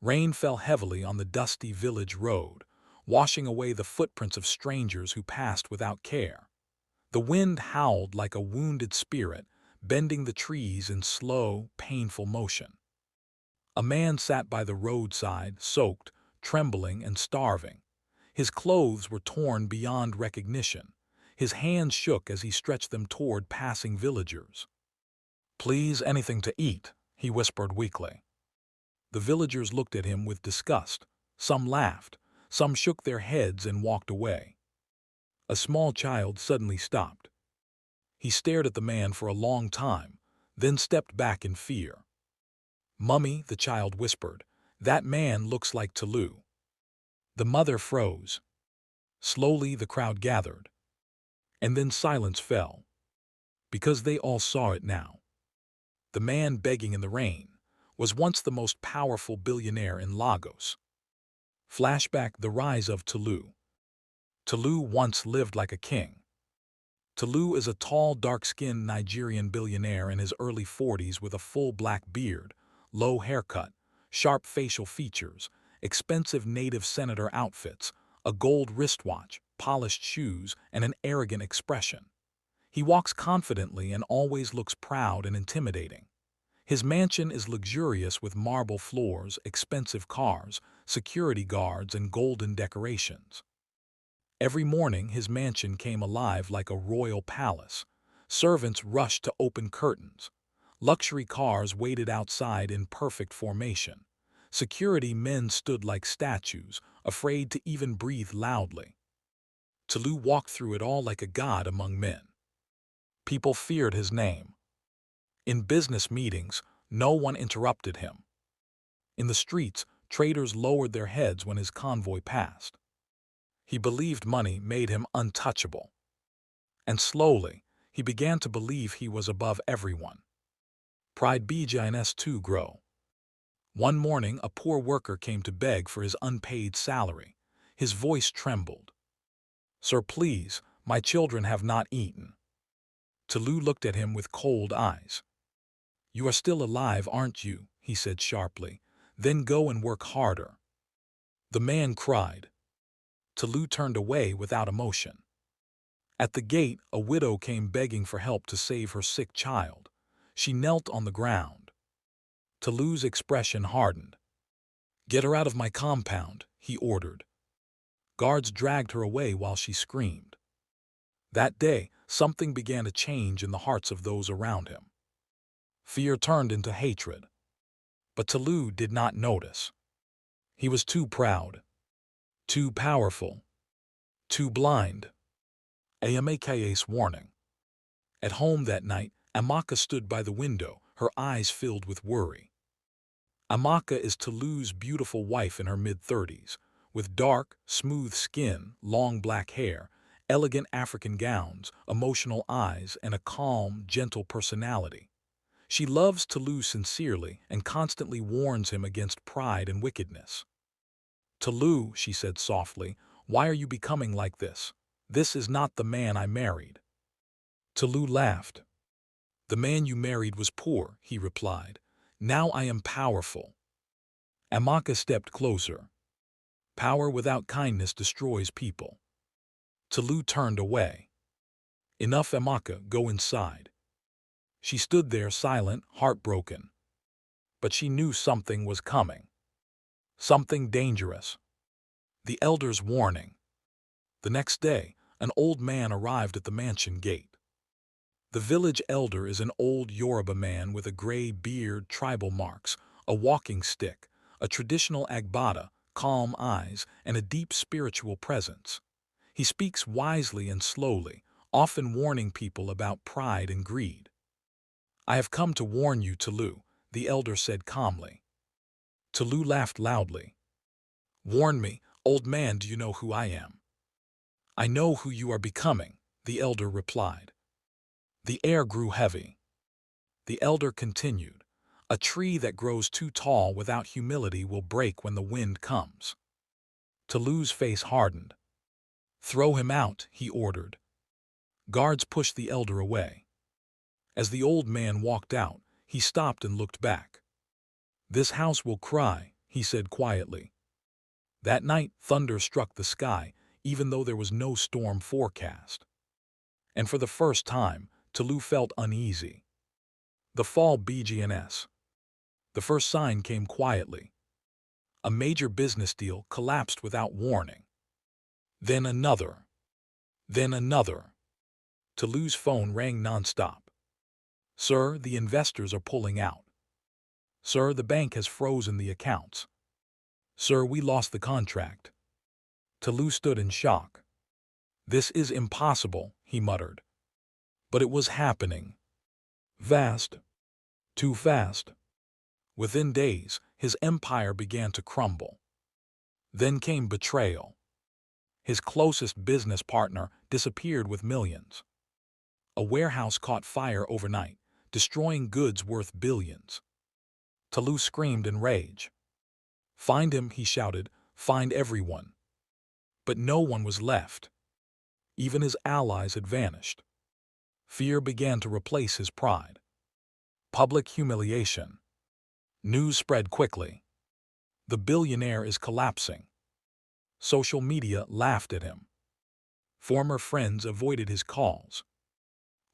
Rain fell heavily on the dusty village road, washing away the footprints of strangers who passed without care. The wind howled like a wounded spirit, bending the trees in slow, painful motion. A man sat by the roadside, soaked, trembling, and starving. His clothes were torn beyond recognition. His hands shook as he stretched them toward passing villagers. "Please, anything to eat," he whispered weakly. The villagers looked at him with disgust. Some laughed, some shook their heads and walked away. A small child suddenly stopped. He stared at the man for a long time, then stepped back in fear. "Mummy," the child whispered, "that man looks like Tolu." The mother froze. Slowly the crowd gathered. And then silence fell, because they all saw it now. The man begging in the rain was once the most powerful billionaire in Lagos. Flashback: the rise of Tolu. Tolu once lived like a king. Tolu is a tall, dark-skinned Nigerian billionaire in his early 40s with a full black beard, low haircut, sharp facial features, expensive native senator outfits, a gold wristwatch, polished shoes, and an arrogant expression. He walks confidently and always looks proud and intimidating. His mansion is luxurious with marble floors, expensive cars, security guards, and golden decorations. Every morning his mansion came alive like a royal palace. Servants rushed to open curtains. Luxury cars waited outside in perfect formation. Security men stood like statues, afraid to even breathe loudly. Tolu walked through it all like a god among men. People feared his name. In business meetings, no one interrupted him. In the streets, traders lowered their heads when his convoy passed. He believed money made him untouchable. And slowly, he began to believe he was above everyone. Pride begins to grow. One morning, a poor worker came to beg for his unpaid salary. His voice trembled. "Sir, please, my children have not eaten." Tolu looked at him with cold eyes. "You are still alive, aren't you?" he said sharply. "Then go and work harder." The man cried. Tolu turned away without emotion. At the gate, a widow came begging for help to save her sick child. She knelt on the ground. Tolu's expression hardened. "Get her out of my compound," he ordered. Guards dragged her away while she screamed. That day, something began to change in the hearts of those around him. Fear turned into hatred. But Tolu did not notice. He was too proud, too powerful, too blind. Amaka's warning. At home that night, Amaka stood by the window, her eyes filled with worry. Amaka is Tolu's beautiful wife in her mid-30s, with dark, smooth skin, long black hair, elegant African gowns, emotional eyes, and a calm, gentle personality. She loves Tolu sincerely and constantly warns him against pride and wickedness. "Tolu," she said softly, "why are you becoming like this? This is not the man I married." Tolu laughed. "The man you married was poor," he replied. "Now I am powerful." Amaka stepped closer. Power without kindness destroys people. Tolu turned away. "Enough, Amaka, go inside." She stood there silent, heartbroken. But she knew something was coming. Something dangerous. The elder's warning. The next day, an old man arrived at the mansion gate. The village elder is an old Yoruba man with a gray beard, tribal marks, a walking stick, a traditional agbada, calm eyes, and a deep spiritual presence. He speaks wisely and slowly, often warning people about pride and greed. "I have come to warn you, Tolu," the elder said calmly. Tolu laughed loudly. "Warn me, old man, do you know who I am?" "I know who you are becoming," the elder replied. The air grew heavy. The elder continued, "A tree that grows too tall without humility will break when the wind comes." Tolu's face hardened. "Throw him out," he ordered. Guards pushed the elder away. As the old man walked out, he stopped and looked back. "This house will cry," he said quietly. That night, thunder struck the sky, even though there was no storm forecast. And for the first time, Tolu felt uneasy. The fall begins. The first sign came quietly. A major business deal collapsed without warning. Then another. Then another. Tolu's phone rang nonstop. Sir, the investors are pulling out. Sir, the bank has frozen the accounts. Sir, we lost the contract. Tolu stood in shock. This is impossible, he muttered. But it was happening. Fast. Too fast. Within days, his empire began to crumble. Then came betrayal. His closest business partner disappeared with millions. A warehouse caught fire overnight, destroying goods worth billions. Tolu screamed in rage. Find him, he shouted, find everyone. But no one was left. Even his allies had vanished. Fear began to replace his pride. Public humiliation. News spread quickly. The billionaire is collapsing. Social media laughed at him. Former friends avoided his calls.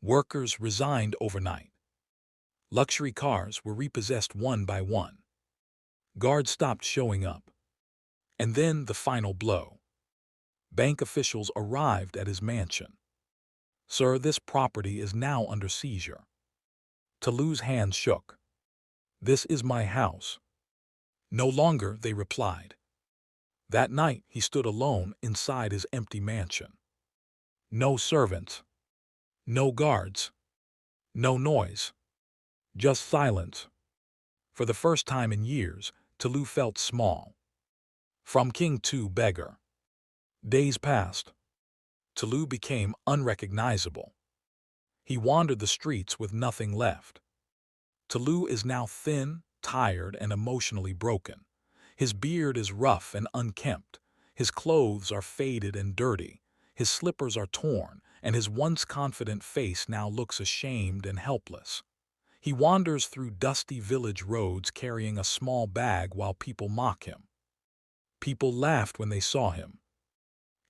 Workers resigned overnight. Luxury cars were repossessed one by one. Guards stopped showing up. And then the final blow. Bank officials arrived at his mansion. Sir, this property is now under seizure. Tolu's hands shook. This is my house. No longer, they replied. That night, he stood alone inside his empty mansion. No servants. No guards. No noise. Just silence. For the first time in years, Tolu felt small. From king to beggar. Days passed. Tolu became unrecognizable. He wandered the streets with nothing left. Tolu is now thin, tired, and emotionally broken. His beard is rough and unkempt. His clothes are faded and dirty. His slippers are torn, and his once confident face now looks ashamed and helpless. He wanders through dusty village roads carrying a small bag while people mock him. People laughed when they saw him.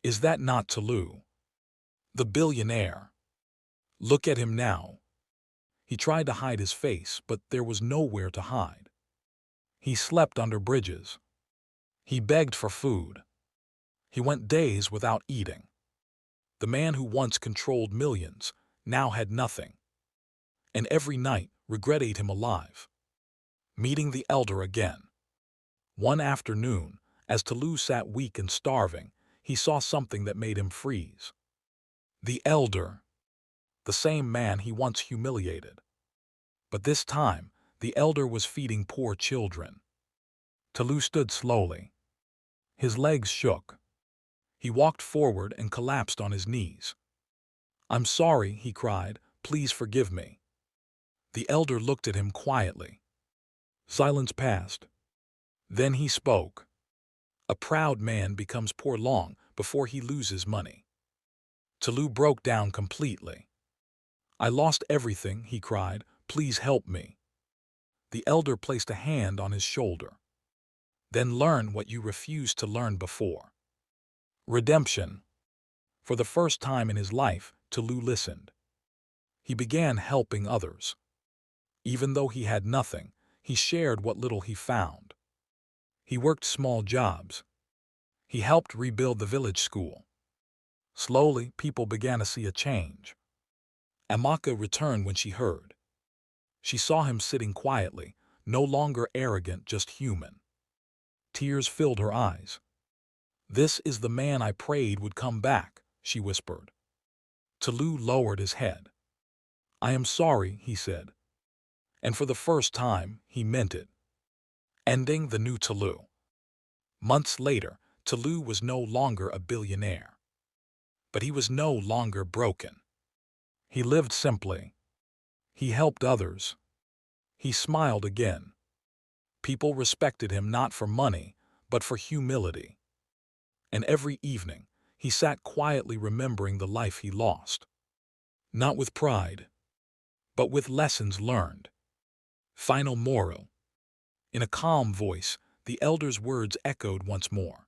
Is that not Tolu? The billionaire. Look at him now. He tried to hide his face, but there was nowhere to hide. He slept under bridges. He begged for food. He went days without eating. The man who once controlled millions now had nothing. And every night regret ate him alive. Meeting the elder again. One afternoon, as Tolu sat weak and starving, he saw something that made him freeze. The elder. The same man he once humiliated. But this time, the elder was feeding poor children. Tolu stood slowly. His legs shook. He walked forward and collapsed on his knees. I'm sorry, he cried. Please forgive me. The elder looked at him quietly. Silence passed. Then he spoke. A proud man becomes poor long before he loses money. Tolu broke down completely. I lost everything, he cried. Please help me. The elder placed a hand on his shoulder. Then learn what you refused to learn before. Redemption. For the first time in his life, Tolu listened. He began helping others. Even though he had nothing, he shared what little he found. He worked small jobs. He helped rebuild the village school. Slowly, people began to see a change. Amaka returned when she heard. She saw him sitting quietly, no longer arrogant, just human. Tears filled her eyes. This is the man I prayed would come back, she whispered. Tolu lowered his head. I am sorry, he said. And for the first time, he meant it. Ending the new Tolu. Months later, Tolu was no longer a billionaire. But he was no longer broken. He lived simply. He helped others. He smiled again. People respected him not for money, but for humility. And every evening, he sat quietly remembering the life he lost. Not with pride, but with lessons learned. Final moral. In a calm voice, the elder's words echoed once more.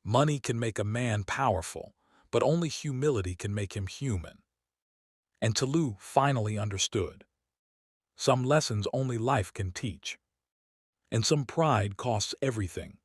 Money can make a man powerful, but only humility can make him human. And Tolu finally understood. Some lessons only life can teach. And some pride costs everything.